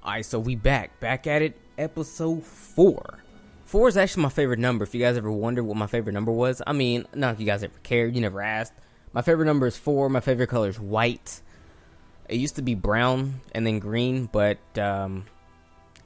Alright, so we back at it, episode 4. 4 is actually my favorite number. If you guys ever wondered what my favorite number was, I mean, not if you guys ever cared, you never asked. My favorite number is 4. My favorite color is white. It used to be brown and then green, but now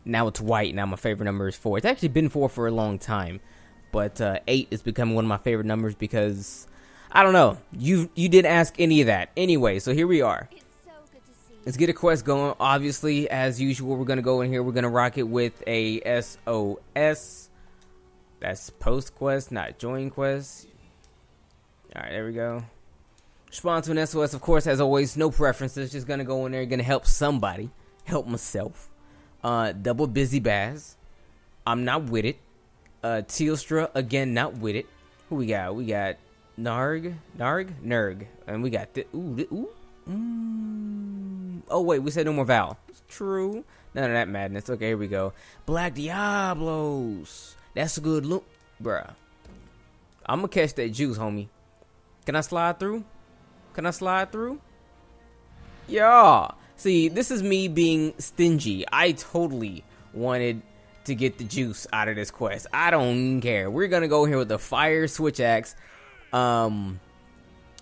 it's white. Now my favorite number is 4. It's actually been 4 for a long time, but 8 is becoming one of my favorite numbers because I don't know. You didn't ask any of that anyway. So here we are. Let's get a quest going. Obviously, as usual, we're going to go in here. We're going to rock it with a SOS. That's post quest, not join quest. Alright, there we go. Respond to an SOS, of course, as always. No preferences. Just going to go in there. Going to help somebody. Help myself. Double busy Baz. I'm not with it. Tealstra, again, not with it. Who we got? We got Nerg. And we got oh wait, we said no more Val. It's true. None of that madness. Okay, here we go. Black Diablos. That's a good look, bruh. I'm gonna catch that juice, homie. Can I slide through? Yeah. See, this is me being stingy. I totally wanted to get the juice out of this quest. I don't care. We're gonna go here with the fire switch axe. Am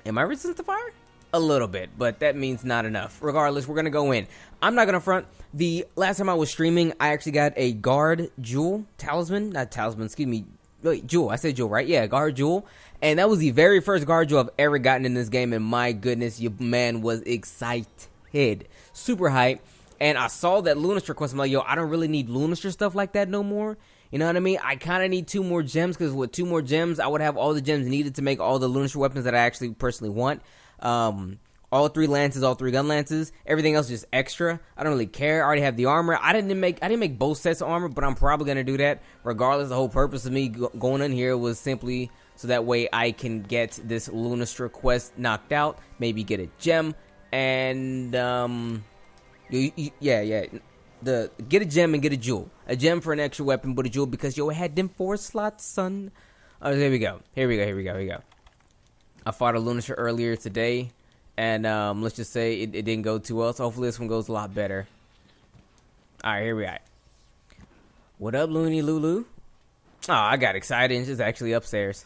I resistant to fire? A little bit, but that means not enough. Regardless, we're gonna go in. I'm not gonna front. The last time I was streaming, I actually got a guard jewel not talisman, excuse me. Wait, jewel. I said jewel, right? Yeah, guard jewel. And that was the very first guard jewel I've ever gotten in this game, and my goodness, your man was excited. Super hype. And I saw that Lunaster quest. I'm like, yo, I don't really need Lunaster stuff like that no more. You know what I mean? I kind of need 2 more gems, because with 2 more gems, I would have all the gems needed to make all the Lunaster weapons that I actually personally want. All 3 lances, all 3 gun lances, everything else just extra. I don't really care. I already have the armor. I didn't make both sets of armor, but I'm probably gonna do that regardless. The whole purpose of me going in here was simply so that way I can get this Lunaster quest knocked out, maybe get a gem, and get a gem and get a jewel. A gem for an extra weapon, but a jewel because yo, it had them 4 slots, son. Oh, here we go. I fought a Lunaster earlier today, and let's just say it didn't go too well, so hopefully this one goes a lot better. Alright, here we are. What up, Looney Lulu? Oh, I got excited, and she's actually upstairs.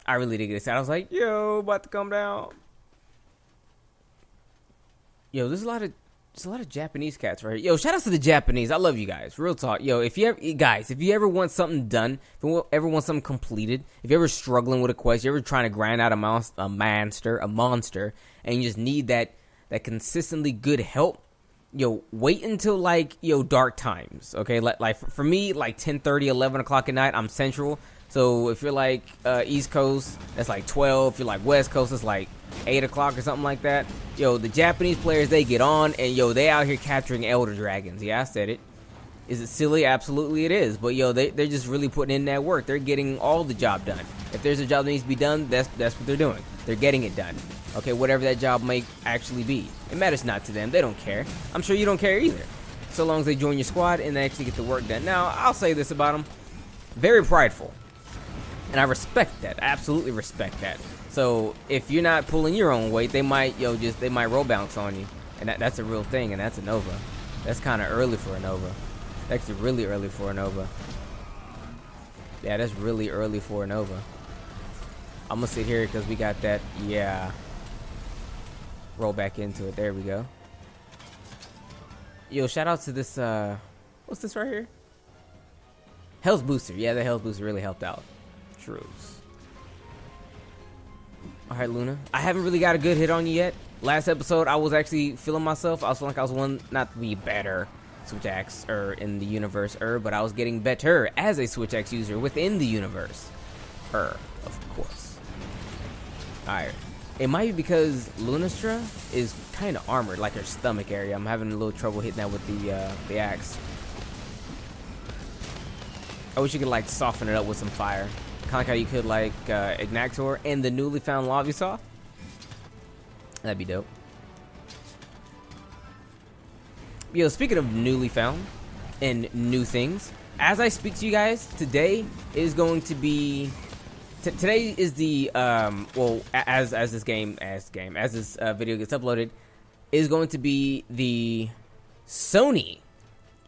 I really did get excited. I was like, yo, about to come down. Yo, there's a lot of Japanese cats right here. Yo, shout out to the Japanese. I love you guys. Real talk. Yo, if you ever want something done, if you ever want something completed, if you're ever struggling with a quest, you're ever trying to grind out a monster, and you just need that consistently good help, yo, wait until like dark times. Okay, like for me, like 10:30, 11 o'clock at night, I'm central. So if you're like East Coast, that's like 12. If you're like West Coast, it's like 8 o'clock or something like that. Yo, the Japanese players, they get on, and yo, they out here capturing elder dragons. Yeah, I said it. Is it silly? Absolutely it is. But yo, they're just really putting in that work. They're getting all the job done. If there's a job that needs to be done, that's what they're doing. They're getting it done. Okay, whatever that job may actually be. It matters not to them. They don't care. I'm sure you don't care either. So long as they join your squad and they actually get the work done. Now, I'll say this about them. Very prideful. And I respect that. I absolutely respect that. So if you're not pulling your own weight, they might roll bounce on you, and that's a real thing, and that's a Nova. That's kind of early for a Nova. Actually, really early for a Nova. Yeah, that's really early for a Nova. I'm gonna sit here because we got that. Yeah. Roll back into it. There we go. Yo, shout out to this. What's this right here? Health booster. Yeah, the health booster really helped out. Truths. Alright, Luna. I haven't really got a good hit on you yet. Last episode, I was actually feeling myself. I was feeling like I was one, not to be better switch axe in the universe, but I was getting better as a switch axe user within the universe. Of course. Alright. It might be because Lunastra is kind of armored, like her stomach area. I'm having a little trouble hitting that with the axe. I wish you could like soften it up with some fire. Kind of like how you could like Ignator and the newly found Lavisaw. That'd be dope. Yo, speaking of newly found and new things, as I speak to you guys, today is going to be today is the well, as this video gets uploaded, is going to be the Sony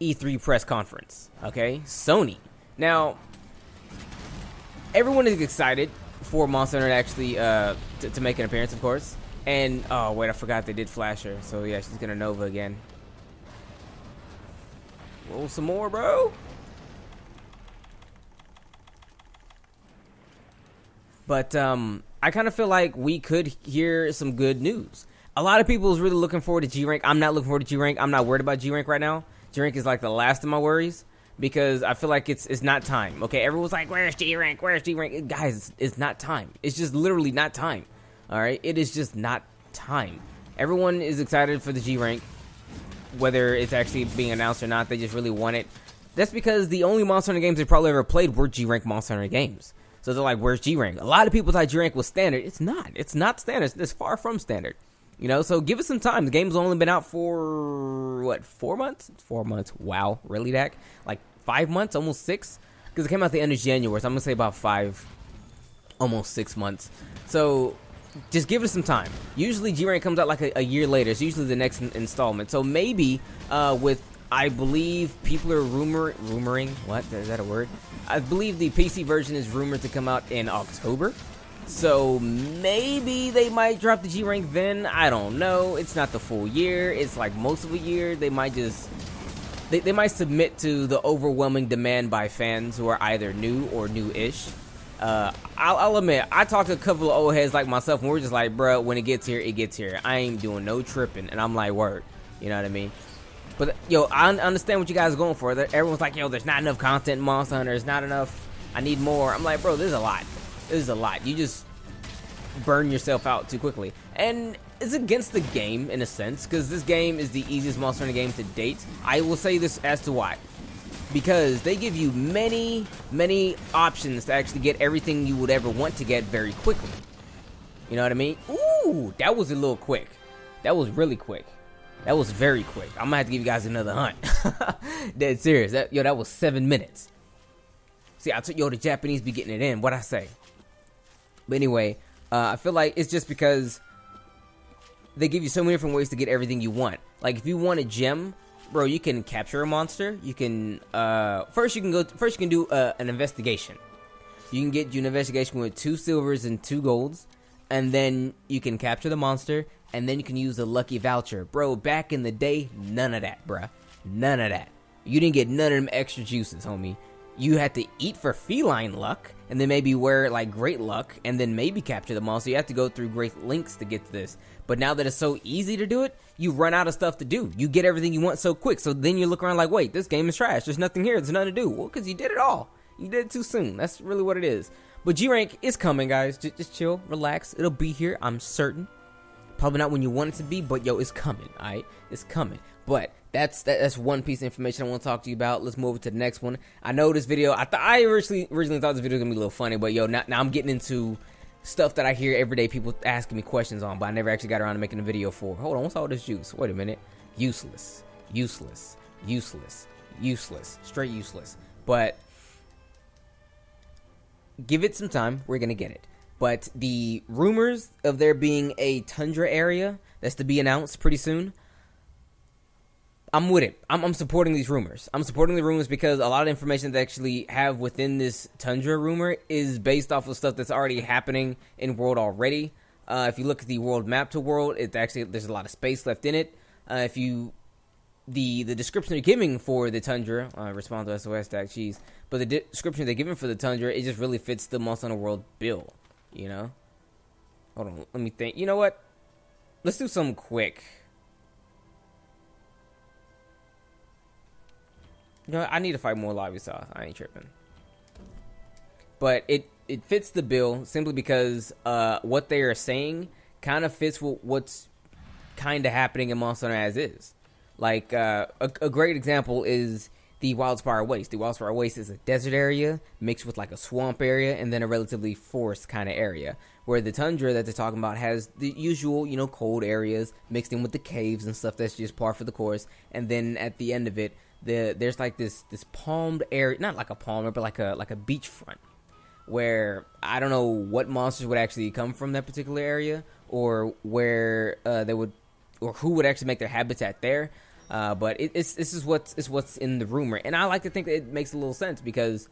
E3 press conference. Okay, Sony. Now, everyone is excited for Monster Hunter to actually to make an appearance, of course. And oh wait, I forgot they did flash her. So yeah, she's gonna Nova again. Roll some more, bro. But I kind of feel like we could hear some good news. A lot of people is really looking forward to G rank. I'm not looking forward to G rank. I'm not worried about G rank right now. G rank is like the last of my worries because I feel like it's not time. Okay, everyone's like, "Where's G rank? Where's G rank?" Guys, it's not time. It's just literally not time. All right, it is just not time. Everyone is excited for the G rank, whether it's actually being announced or not. They just really want it. That's because the only Monster Hunter games they probably ever played were G rank Monster Hunter games. So they're like, "Where's G rank?" A lot of people thought G rank was standard. It's not. It's not standard. It's far from standard. You know, so give it some time. The game's only been out for, what, 4 months? 4 months. Wow. Really, Dak? Like 5 months? Almost 6? Because it came out the end of January, so I'm going to say about 5, almost 6 months. So just give it some time. Usually G-Rank comes out like a year later. It's usually the next installment. So maybe with, I believe people are rumoring, what? Is that a word? I believe the PC version is rumored to come out in October. So maybe they might drop the G rank then. I don't know. It's not the full year. It's like most of a year. They might just they might submit to the overwhelming demand by fans who are either new or new-ish. I'll admit, I talked to a couple of old heads like myself, and we're just like, bro, when it gets here, it gets here. I ain't doing no tripping, and I'm like, word. You know what I mean? But yo, I understand what you guys are going for. Everyone's like, yo, there's not enough content in Monster Hunter. There's not enough. I need more. I'm like, bro, there's a lot. This is a lot. You just burn yourself out too quickly. And it's against the game in a sense, because this game is the easiest Monster Hunter game to date. I will say this as to why. Because they give you many, many options to actually get everything you would ever want to get very quickly. You know what I mean? Ooh, that was a little quick. That was really quick. That was very quick. I'm gonna have to give you guys another hunt. Dead serious. That was 7 minutes. See, I told yo, the Japanese be getting it in. What'd I say? But anyway, I feel like it's just because they give you so many different ways to get everything you want. Like if you want a gem, bro, you can capture a monster. You can first you can do an investigation. You can get an investigation with 2 silvers and 2 golds, and then you can capture the monster, and then you can use a lucky voucher. Bro, back in the day, none of that, bruh. None of that. You didn't get none of them extra juices, homie. You had to eat for feline luck, and then maybe wear like great luck, and then maybe capture the monster. You have to go through great lengths to get to this. But now that it's so easy to do it, you run out of stuff to do. You get everything you want so quick. So then you look around like, wait, this game is trash. There's nothing here. There's nothing to do. Well, because you did it all. You did it too soon. That's really what it is. But G-Rank is coming, guys. Just chill, relax. It'll be here, I'm certain. Probably not when you want it to be, but yo, it's coming, alright? It's coming. But that's one piece of information I want to talk to you about. Let's move over to the next one. I know this video, I originally thought this video was going to be a little funny, but yo, now I'm getting into stuff that I hear every day people asking me questions on, but I never actually got around to making a video for. Hold on, what's all this juice? Wait a minute. Useless. Useless. Useless. Useless. Straight useless. But give it some time. We're going to get it. But the rumors of there being a tundra area that's to be announced pretty soon, I'm with it. I'm supporting these rumors. I'm supporting the rumors because a lot of information they actually have within this tundra rumor is based off of stuff that's already happening in world already. If you look at the world map to world, it's actually there's a lot of space left in it. The description they're giving for the tundra, respond to SOS stack cheese, but the description they're giving for the tundra, it just really fits the Monster Hunter World bill. You know? Hold on, let me think. You know what? Let's do something quick. You know, I need to fight more lobby sauce. I ain't tripping. But it fits the bill simply because what they are saying kind of fits with what's kind of happening in Monster Hunter as is. Like, a great example is the Wildspire Waste. The Wildspire Waste is a desert area mixed with like a swamp area and then a relatively forest kind of area. Where the tundra that they're talking about has the usual, you know, cold areas mixed in with the caves and stuff that's just par for the course. And then at the end of it, there's like this palmed area, not like a palm, but like a beachfront. Where I don't know what monsters would actually come from that particular area, or where they would, or who would actually make their habitat there. But this is what's in the rumor, and I like to think that it makes a little sense because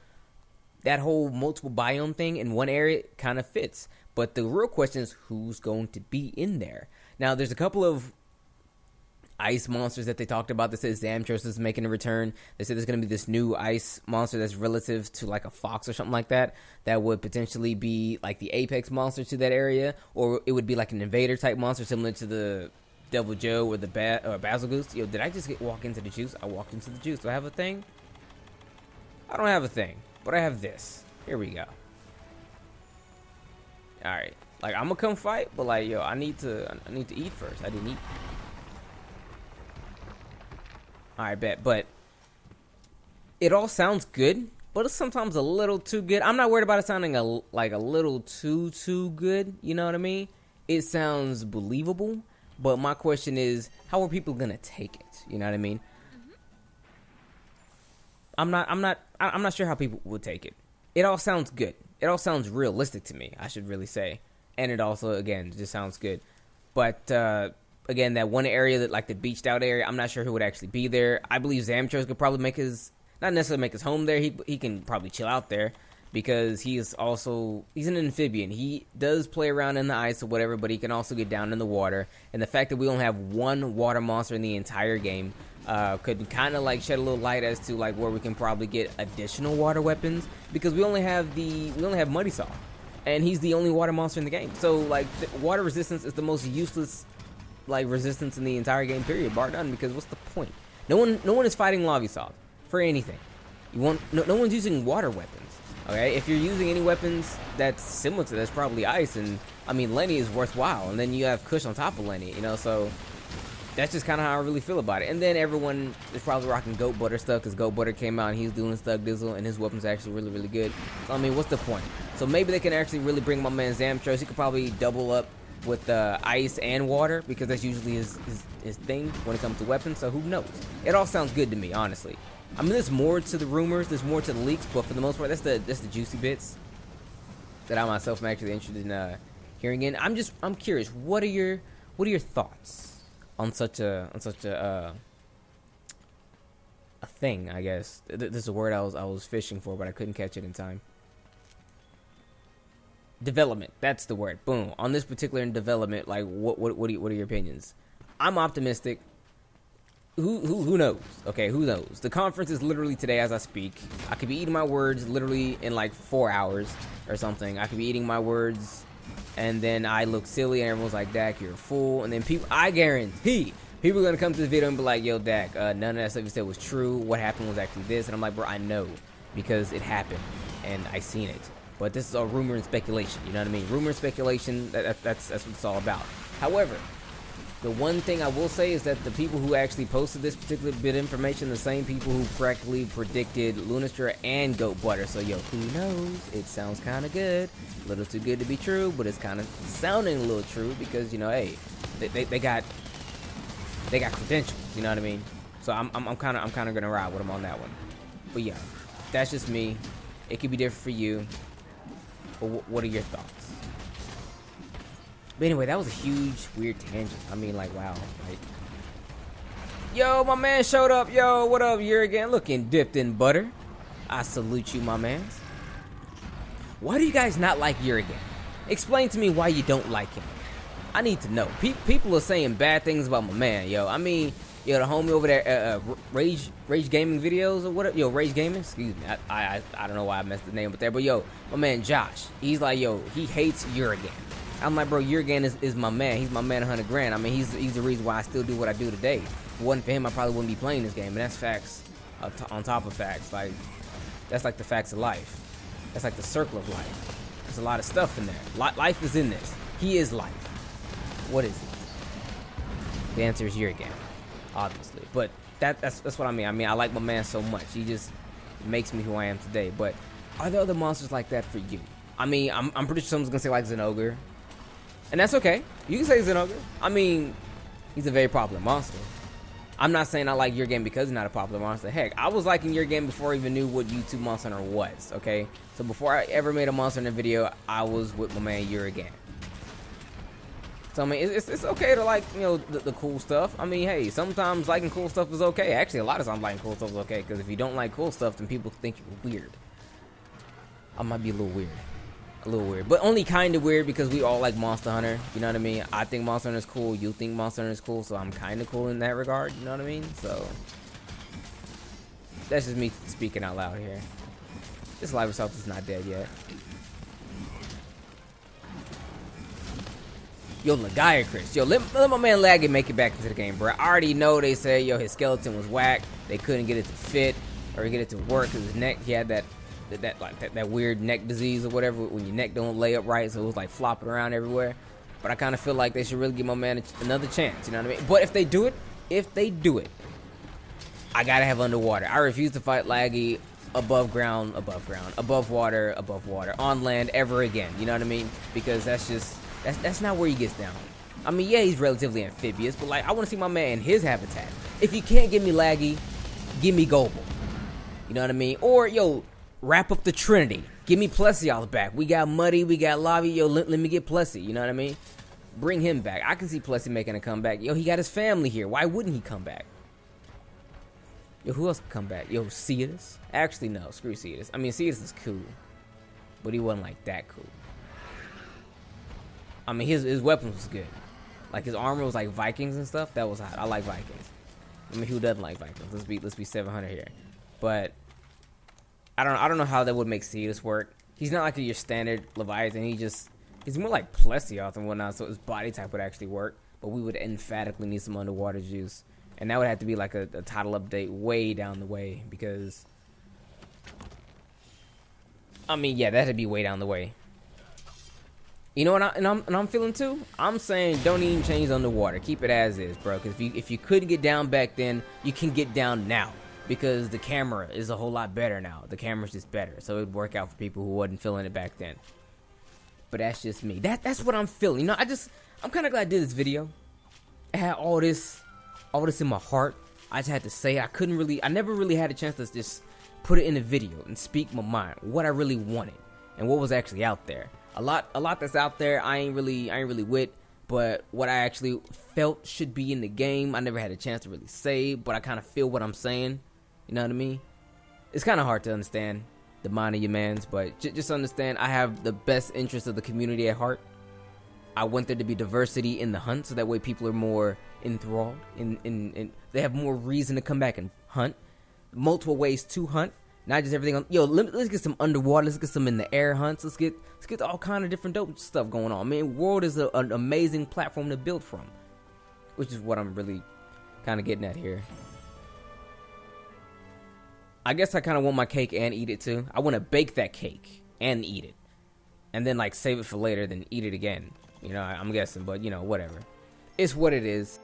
that whole multiple biome thing in one area kind of fits. But the real question is who's going to be in there. Now, there's a couple of ice monsters that they talked about. They said Zamtros is making a return. They said there's going to be this new ice monster that's relative to like a fox or something like that. That would potentially be like the apex monster to that area, or it would be like an invader type monster similar to the Devil Joe or the Basil Goose. Yo, did I just walk into the juice? I walked into the juice. Do I have a thing? I don't have a thing, but I have this. Here we go. All right, like I'm gonna come fight, but like yo, I need to eat first. I didn't eat. I bet, but it all sounds good, but it's sometimes a little too good. I'm not worried about it sounding like a little too good. You know what I mean? It sounds believable, but my question is, how are people gonna take it? You know what I mean? I'm not sure how people would take it. It all sounds good. It all sounds realistic to me, I should really say, and it also again just sounds good, but. Again, that one area that like the beached out area, I'm not sure who would actually be there. I believe Zamtros could probably make not necessarily make his home there. He can probably chill out there because he's an amphibian. He does play around in the ice or whatever, but he can also get down in the water. And the fact that we only have one water monster in the entire game could kind of like shed a little light as to like where we can probably get additional water weapons because we only have Muddy Saw, and he's the only water monster in the game. So like water resistance is the most useless like resistance in the entire game period, bar none, because what's the point? No one is fighting Lavisaw for anything. No one's using water weapons. Okay, if you're using any weapons that's similar to that's probably ice, and I mean Lenny is worthwhile, and then you have Kush on top of Lenny, you know, so that's just kind of how I really feel about it. And then everyone is probably rocking Goat Butter stuff because Goat Butter came out and he's doing Thug Dizzle and his weapon's actually really good. So I mean, what's the point? So maybe they can actually really bring my man Zamtros. He could probably double up with ice and water because that's usually his thing when it comes to weapons. So who knows? It all sounds good to me, honestly. I mean, there's more to the rumors, there's more to the leaks, but for the most part, that's the juicy bits that I myself am actually interested in hearing in. I'm curious. What are your thoughts on such a thing? I guess this is a word I was fishing for, but I couldn't catch it in time. Development, that's the word. Boom. On this particular development, like what are your opinions? I'm optimistic. Who knows? Okay, who knows? The conference is literally today as I speak. I could be eating my words literally in like 4 hours or something. I could be eating my words and then I look silly and everyone's like, Dak, you're a fool. And then I guarantee people are gonna come to the video and be like, yo, Dak, none of that stuff you said was true. What happened was actually this. And I'm like, bro, I know because it happened and I seen it. But this is all rumor and speculation, you know what I mean? Rumor and speculation, that's what it's all about. However, the one thing I will say is that the people who actually posted this particular bit of information, the same people who correctly predicted Lunistra and Goat Butter. So, yo, who knows? It sounds kind of good. A little too good to be true, but it's kind of sounding a little true because, you know, hey, they got credentials, you know what I mean? So I'm kind of gonna ride with them on that one. But yeah, that's just me. It could be different for you. But what are your thoughts? But anyway, that was a huge, weird tangent. I mean, like, wow. Like, yo, my man showed up. Yo, what up, Gyre again? Looking dipped in butter. I salute you, my mans. Why do you guys not like Gyre again? Explain to me why you don't like him. I need to know. People are saying bad things about my man, yo. I mean, yo, the homie over there, Rage Gaming videos or whatever. Yo, Rage Gaming, excuse me. I don't know why I messed the name up there, but yo, my man Josh, he's like, yo, he hates Gyre again. I'm like, bro, Gyre again is my man. He's my man 100 grand. I mean, he's the reason why I still do what I do today. If it wasn't for him, I probably wouldn't be playing this game. And that's facts on top of facts. Like, that's like the facts of life. That's like the circle of life. There's a lot of stuff in there. Life is in this. He is life. What is it? The answer is Gyre again, obviously. But that's what I mean. I mean, I like my man so much. He just makes me who I am today. But are there other monsters like that for you? I mean, I'm pretty sure someone's gonna say like Zenogre. And that's okay. You can say Zenogre. I mean, he's a very popular monster. I'm not saying I like Gyre game because he's not a popular monster. Heck, I was liking Gyre game before I even knew what YouTube Monster Hunter was, okay? So before I ever made a Monster Hunter video, I was with my man Gyre game. So I mean, it's okay to like, you know, the cool stuff. I mean, hey, sometimes liking cool stuff is okay. Actually, a lot of times liking cool stuff is okay, because if you don't like cool stuff, then people think you're weird. I might be a little weird, but only kind of weird because we all like Monster Hunter. You know what I mean? I think Monster Hunter is cool. You think Monster Hunter is cool, so I'm kind of cool in that regard. You know what I mean? So that's just me speaking out loud here. This live itself is not dead yet. Yo, Gyre, Chris. Yo, let my man Laggy make it back into the game, bro. I already know they say, yo, his skeleton was whack. They couldn't get it to fit or get it to work because his neck, he had that weird neck disease or whatever when your neck don't lay up right, so it was like flopping around everywhere. But I kind of feel like they should really give my man another chance, you know what I mean? But if they do it, I gotta have underwater. I refuse to fight Laggy above ground, above water, on land ever again, you know what I mean? Because that's not where he gets down. I mean, yeah, he's relatively amphibious, but like, I want to see my man in his habitat. If you can't give me Laggy, give me Gobble. You know what I mean? Or, yo, wrap up the Trinity. Give me Plessioth back. We got Muddy, we got Lavi. Yo, let me get Plessy. You know what I mean? Bring him back. I can see Plessy making a comeback. Yo, he got his family here. Why wouldn't he come back? Yo, who else can come back? Yo, Cetus? Actually, no. Screw Cetus. I mean, Cetus is cool, but he wasn't like that cool. I mean, his weapons was good. Like, his armor was like Vikings and stuff. That was hot. I like Vikings. I mean, who doesn't like Vikings? Let's be 700 here. But I don't know how that would make Cetus work. He's not like your standard Leviathan. He's more like Plessioth and whatnot, so his body type would actually work. But we would emphatically need some underwater juice. And that would have to be like a title update way down the way, because I mean, yeah, that'd be way down the way. You know what I'm feeling too? I'm saying don't even change underwater. Keep it as is, bro. Because if you couldn't get down back then, you can get down now. Because the camera is a whole lot better now. The camera's just better. So it would work out for people who wasn't feeling it back then. But that's just me. That's what I'm feeling. You know, I'm kind of glad I did this video. I had all this in my heart. I just had to say I never really had a chance to just put it in a video and speak my mind. What I really wanted and what was actually out there. A lot that's out there I ain't really with, but what I actually felt should be in the game, I never had a chance to really say, but I kind of feel what I'm saying. You know what I mean? It's kind of hard to understand the mind of your mans, but just understand I have the best interest of the community at heart. I want there to be diversity in the hunt, so that way people are more enthralled, in they have more reason to come back and hunt. Multiple ways to hunt. Not just everything on. Yo, let's get some underwater. Let's get some in the air hunts. Let's get all kind of different dope stuff going on. Man, World is an amazing platform to build from, which is what I'm really kind of getting at here. I guess I kind of want my cake and eat it too. I want to bake that cake and eat it, and then like save it for later, then eat it again. You know, I'm guessing, but you know, whatever. It's what it is.